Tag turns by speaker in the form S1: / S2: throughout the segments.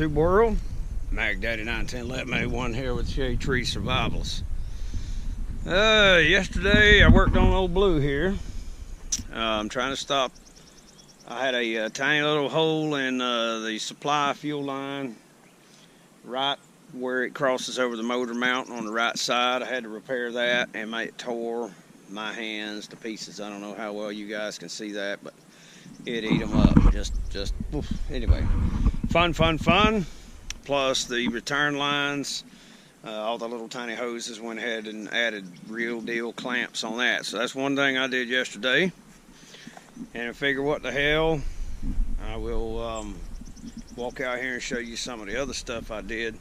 S1: YouTube world. Mag Daddy 910 Let Me One here with Shade Tree Survivalist. Yesterday I worked on Old Blue here. I'm trying to stop. I had a tiny little hole in the supply fuel line right where it crosses over the motor mount on the right side. I had to repair that, and it tore my hands to pieces. I don't know how well you guys can see that, but it ate them up. Just oof. Anyway, fun. Plus the return lines, all the little tiny hoses, went ahead and added real deal clamps on that. So that's one thing I did yesterday. And I figure, what the hell, I will walk out here and show you some of the other stuff I did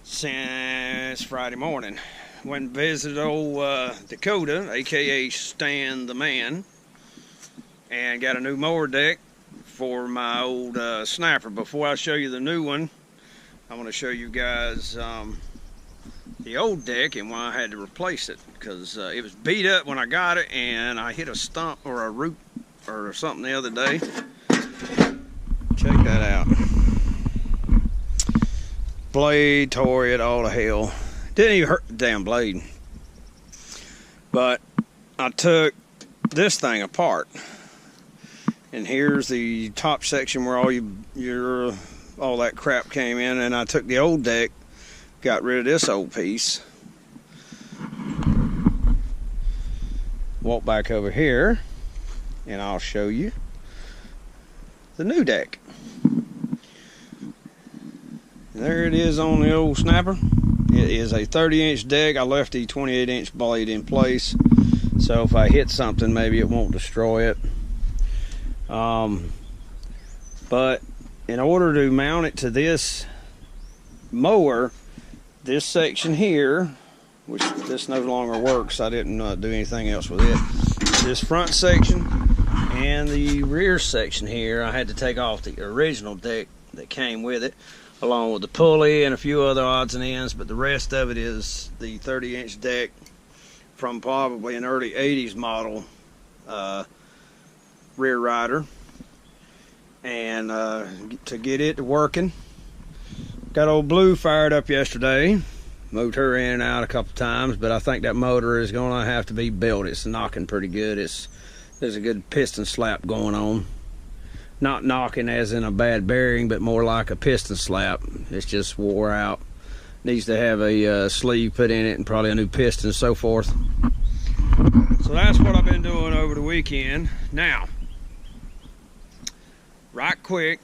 S1: since Friday morning. Went and visited old Dakota, aka Stan the Man, and got a new mower deck for my old snapper. Before I show you the new one, I want to show you guys the old deck and why I had to replace it, because it was beat up when I got it, and I hit a stump or a root or something the other day. Check that out. Blade tore it all to hell. Didn't even hurt the damn blade. But I took this thing apart, and here's the top section where all that crap came in, and I took the old deck, got rid of this old piece. Walk back over here, and I'll show you the new deck. There it is on the old snapper. It is a 30-inch deck. I left the 28-inch blade in place, so if I hit something, maybe it won't destroy it. But in order to mount it to this mower, this section here, which this no longer works, I didn't do anything else with it. This front section and the rear section here, I had to take off the original deck that came with it, along with the pulley and a few other odds and ends, but the rest of it is the 30-inch deck from probably an early 80s model rear rider. And to get it working, got Old Blue fired up yesterday. Moved her in and out a couple times, but I think that motor is going to have to be built. It's knocking pretty good. There's a good piston slap going on. Not knocking as in a bad bearing, but more like a piston slap. It's just wore out. Needs to have a sleeve put in it and probably a new piston and so forth. So that's what I've been doing over the weekend. Now, right quick,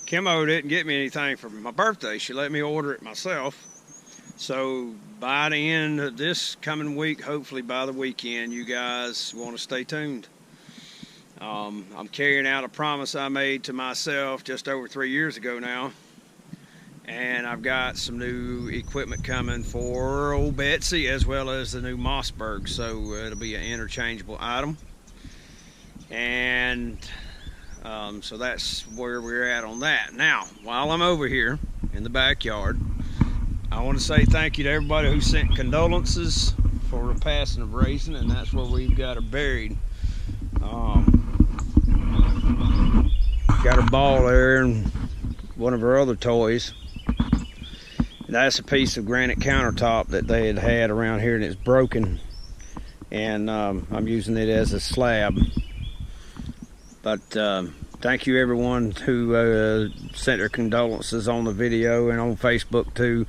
S1: Kimo didn't get me anything for my birthday. She let me order it myself. So by the end of this coming week, hopefully by the weekend, you guys want to stay tuned. I'm carrying out a promise I made to myself just over 3 years ago now. And I've got some new equipment coming for old Betsy, as well as the new Mossberg. So it'll be an interchangeable item. And so that's where we're at on that. Now, while I'm over here in the backyard, I want to say thank you to everybody who sent condolences for the passing of Raisin, and that's where we've got her buried. Got her ball there and one of her other toys. And that's a piece of granite countertop that they had around here, and it's broken, and I'm using it as a slab. But thank you everyone who sent their condolences on the video and on Facebook too.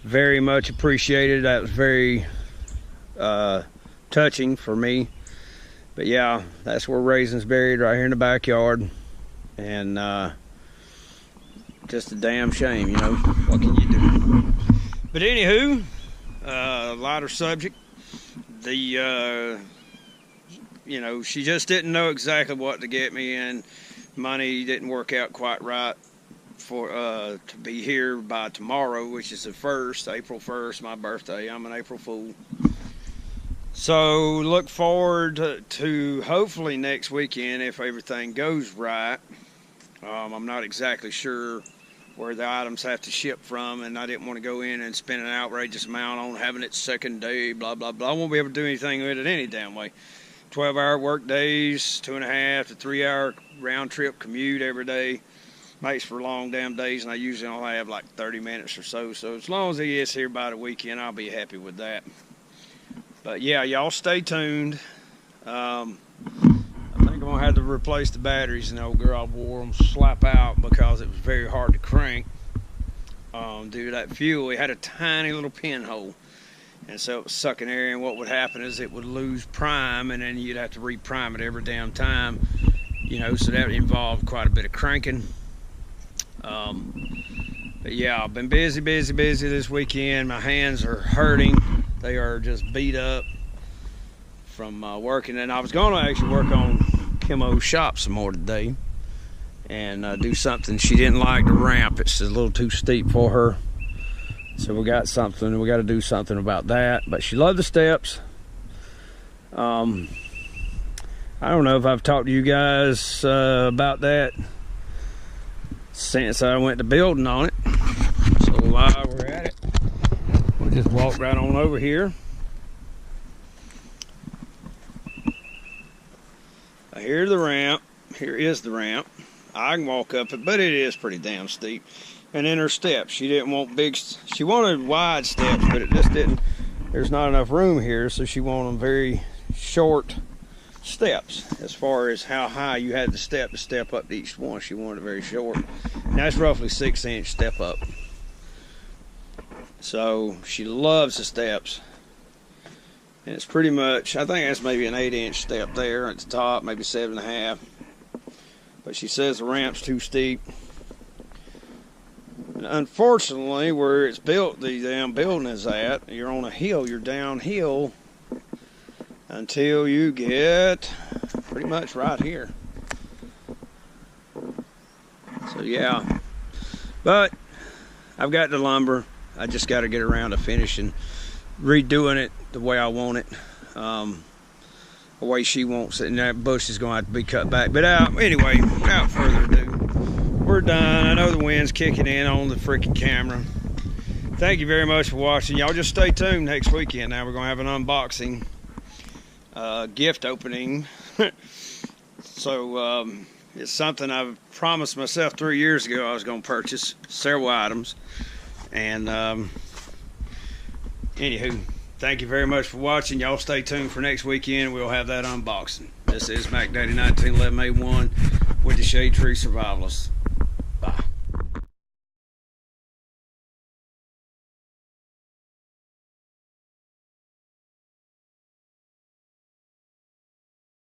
S1: Very much appreciated. That was very touching for me. But yeah, that's where Raisin's buried, right here in the backyard. And just a damn shame, you know. What can you do? But anywho, lighter subject. You know, she just didn't know exactly what to get me, and money didn't work out quite right for to be here by tomorrow, which is the 1st, April 1st, my birthday. I'm an April Fool. So look forward to hopefully next weekend if everything goes right. I'm not exactly sure where the items have to ship from, and I didn't want to go in and spend an outrageous amount on having it second day, blah, blah, blah. I won't be able to do anything with it any damn way. 12-hour work days, 2.5 to 3 hour round trip commute every day. Makes for long damn days, and I usually only have like 30 minutes or so. So as long as he gets here by the weekend, I'll be happy with that. But yeah, y'all stay tuned. I think I'm gonna have to replace the batteries in the old girl. I wore them slap out because it was very hard to crank. Due to that fuel, it had a tiny little pinhole, and so it was sucking air, and what would happen is it would lose prime, and then you'd have to reprime it every damn time, you know, so that involved quite a bit of cranking. But yeah, I've been busy this weekend. My hands are hurting. They are just beat up from working, and I was going to actually work on Kimo's shop some more today and do something. She didn't like the ramp. It's a little too steep for her, so we got to do something about that. But she loved the steps. I don't know if I've talked to you guys about that since I went to building on it. So while we're at it, we'll just walk right on over here. Here's the ramp. Here is the ramp. I can walk up it, but it is pretty damn steep. And then her steps. She didn't want big. She wanted wide steps, but it just didn't. There's not enough room here, so she wanted them very short steps. As far as how high you had to step up to each one, she wanted it very short. Now it's roughly 6-inch step up. So she loves the steps. And it's pretty much, I think that's maybe an 8-inch step there at the top, maybe 7.5. But she says the ramp's too steep. And unfortunately, where it's built, the damn building is at, you're on a hill, you're downhill until you get pretty much right here. So yeah, but I've got the lumber. I just got to get around to finishing redoing it the way I want it, the way she wants it, and that bush is going to have to be cut back. But anyway, without further ado, we're done. I know the wind's kicking in on the freaking camera. Thank you very much for watching. Y'all just stay tuned next weekend. Now we're going to have an unboxing, gift opening. So it's something I've promised myself 3 years ago I was going to purchase several items. And anywho, thank you very much for watching. Y'all stay tuned for next weekend. We'll have that unboxing. This is Mac Daddy 1911A1 with the Shade Tree Survivalist.